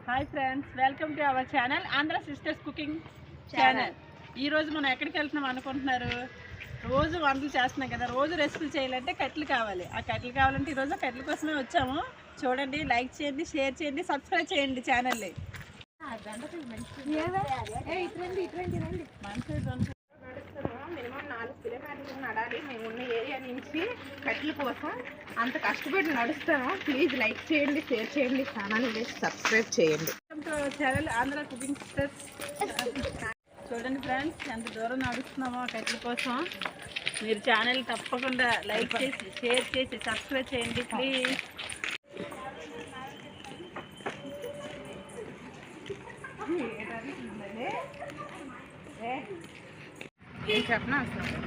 Hi friends, welcome to our channel Andhra sisters cooking channel. ఈరోజు మనం ఎక్కడికి వెళ్తున్నాం అనుకుంటున్నారు? రోజు వంటలు చేస్తున్నాం కదా, రోజు రెసిపీలు చేయాలంటే కట్టెలు కావాలి. ఆ కట్టెలు కావాలంటే ఈరోజు కట్టెల కోసమే వచ్చాము. చూడండి, లైక్ చేయండి, షేర్ చేయండి, సబ్స్క్రైబ్ చేయండి ఛానల్ని. మినిమం 4 కిలోమీటర్లు నడాలి మేమున్న ఏరియా నుంచి కట్టెల కోసం. అంత కష్టపడి నడుస్తాము. ప్లీజ్ లైక్ చేయండి, షేర్ చేయండి, ఛానల్ సబ్స్క్రైబ్ చేయండి. Channel Andhra cooking sisters. చూడండి ఫ్రెండ్స్, ఎంత దూరం నడుస్తున్నామో కట్టెల కోసం. మీరు ఛానల్ తప్పకుండా లైక్ చేసి, షేర్ చేసి, సబ్స్క్రైబ్ చేయండి ప్లీజ్.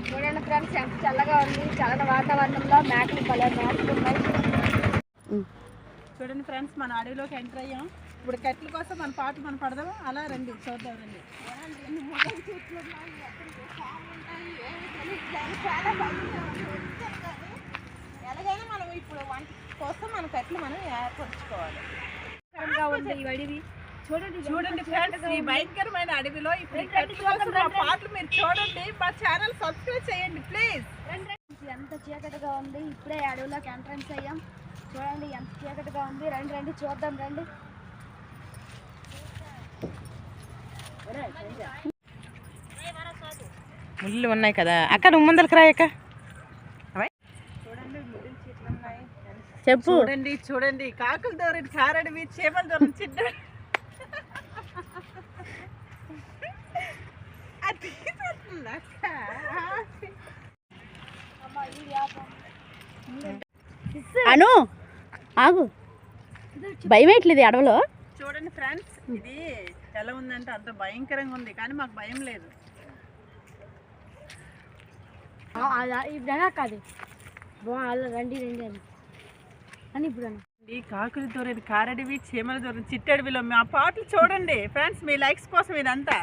చూడండి ఫ్రెండ్స్, ఎంత చల్లగా ఉంది. చల్లని వాతావరణంలో మేకలు మేకలు ఉన్నాయి. చూడండి ఫ్రెండ్స్, మన అడవిలోకి ఎంటర్ అయ్యాం. ఇప్పుడు కట్టెల కోసం మన పాటలు మనం పడదాం. అలా రండి, చూద్దాం రండి. ఎలాగైనా మనం ఇప్పుడు వంట కోసం మన కట్టెలు మనం ఏర్పరచుకోవాలి. చూడండి ఫ్రెండ్స్, ఈ భయంకరమైన అడవిలో ఇప్పుడు మా పాటలు మీరు చూడండి. మా ఛానల్ సబ్స్క్రైబ్ చేయండి ప్లీజ్. ఎంత చీకటిగా ఉంది. ఇప్పుడే అడవిలోకి ఎంట్రన్స్ అయ్యాం. చూడండి ఎంత చీకటిగా ఉంది. రండి రండి చూద్దాం రండి. ముళ్ళు ఉన్నాయి కదా అక్క, నువ్వు ముందరికి రాయక్క. చూడండి, మిడిల్ చెట్లు ఉన్నాయి. చెప్పు. చూడండి చూడండి, కాకులు దూరం కారడివి, చేపలు దూరం చిన్న. అను ఆగు, భయం ఎట్లేదు అడవిలో. చూడండి ఫ్రెండ్స్, ఇది ఎలా ఉందంటే అంత భయంకరంగా ఉంది, కానీ మాకు భయం లేదు. కాదు రండి రండి అని ఇప్పుడు ఈ కాకులు దూరం కారడివి, చీమల దూరం చిట్టడివిలో మా పాటలు చూడండి ఫ్రెండ్స్. మీ లైక్స్ కోసం ఇదంతా.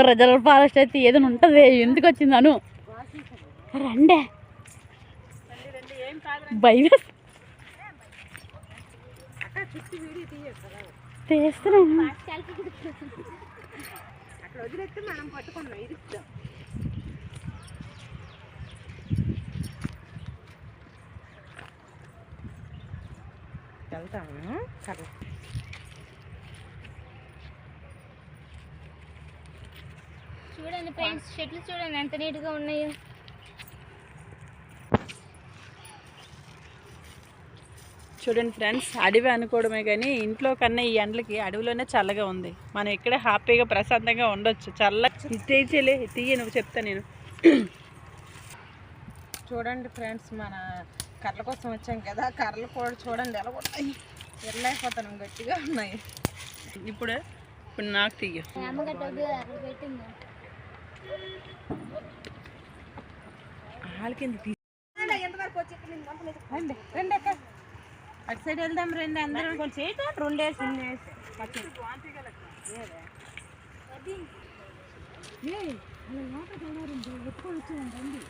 రిజర్వ్ ఫారెస్ట్ అయితే ఏదైనా ఉంటుంది. ఎందుకు వచ్చింది అను? రండే, భయం తీస్తున్నాను. అక్కడ వదిలేస్తే మనం పట్టుకున్నాం ఇరుస్తాం. వెళ్తాము. చూడండి ఫ్రెండ్స్, చెట్లు చూడండి ఎంత నీట్గా ఉన్నాయో. చూడండి ఫ్రెండ్స్, అడవి అనుకోవడమే కానీ ఇంట్లో కన్నా ఈ ఎండలకి అడవిలోనే చల్లగా ఉంది. మనం ఇక్కడే హ్యాపీగా ప్రశాంతంగా ఉండొచ్చు. తీయలే తీయ, నువ్వు చెప్తా నేను. చూడండి ఫ్రెండ్స్, మన కర్రల కోసం వచ్చాం కదా, కర్రలు కూడా చూడండి ఎలా ఉన్నాయి. ఎర్రలేకపోతాను, గట్టిగా ఉన్నాయి. ఇప్పుడు నాకు తీయ. ఎంతవరకు వచ్చి రండి రండి అక్క, అటు సైడ్ వెళ్దాం రండి. అందరం కొంచెం రెండేసి ఎప్పుడు వచ్చిందండి.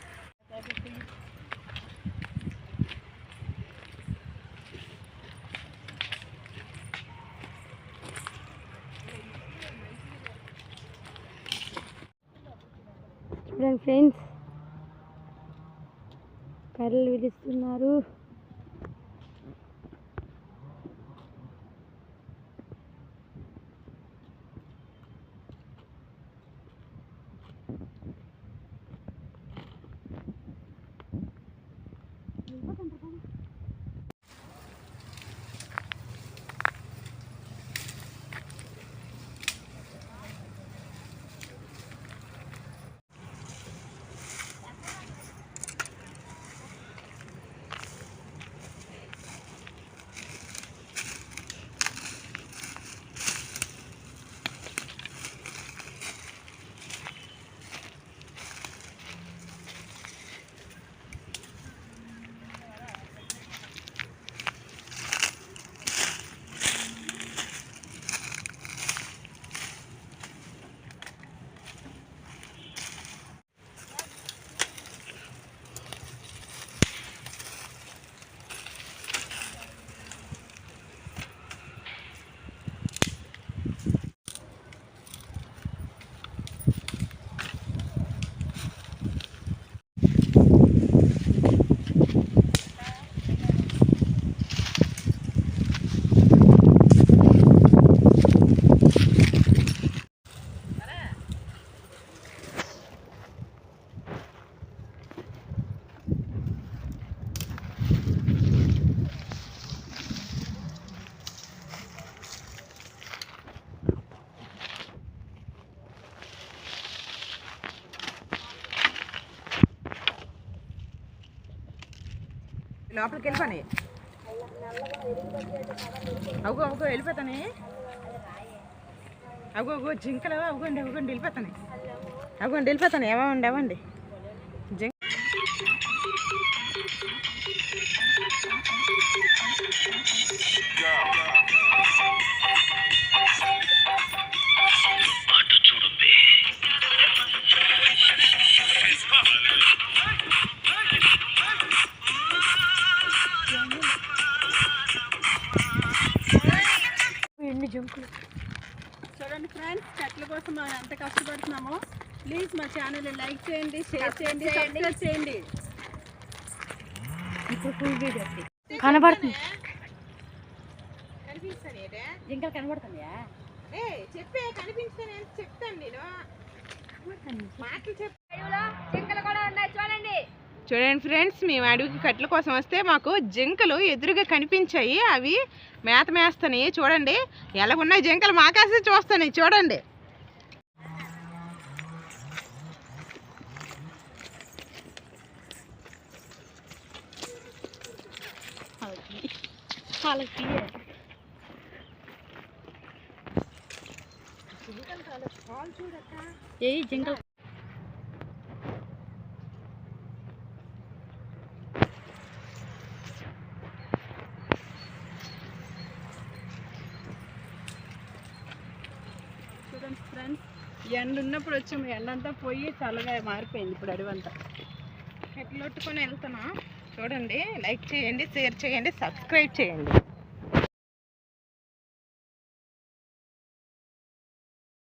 చూడండి ఫ్రెండ్స్, కర్రలు విలుస్తున్నారు. లోపలికి వెళ్ళిపోయి అగో వెళ్ళిపోతానే. అగో జింకలు అవ్వండి వెళ్ళిపోతాయి. వెళ్ళిపోతాను. ఏమండి జింక ఎన్ని జింకలు చూడండి ఫ్రెండ్స్, కట్ల కోసం మనం ఎంత కష్టపడుతున్నామో. ప్లీజ్ మా ఛానల్ లైక్ చేయండి, షేర్ చేయండి, సబ్స్క్రైబ్ చేయండి. కనబడుతుంది. కనిపిస్తానే జింకలు కనబడుతుందా? చెప్పే కనిపించాను చెప్తాను నేను మాటలు చూడండి ఫ్రెండ్స్, మేము అడవికి కట్ల కోసం వస్తే మాకు జింకలు ఎదురుగా కనిపించాయి. అవి మేత మేస్తాయి. చూడండి ఎలాగున్నాయి జింకలు, మాకాసి చూస్తాయి. చూడండి ఏ జింకలు చూడండి ఫ్రెండ్స్, ఎండ ఉన్నప్పుడు వచ్చాము. ఎండ అంతా పోయి చల్లగా మారిపోయింది ఇప్పుడు అడవంతా. ఎట్లొట్టుకొని వెళ్తున్నా. చూడండి లైక్ చేయండి, షేర్ చేయండి, సబ్స్క్రైబ్ చేయండి.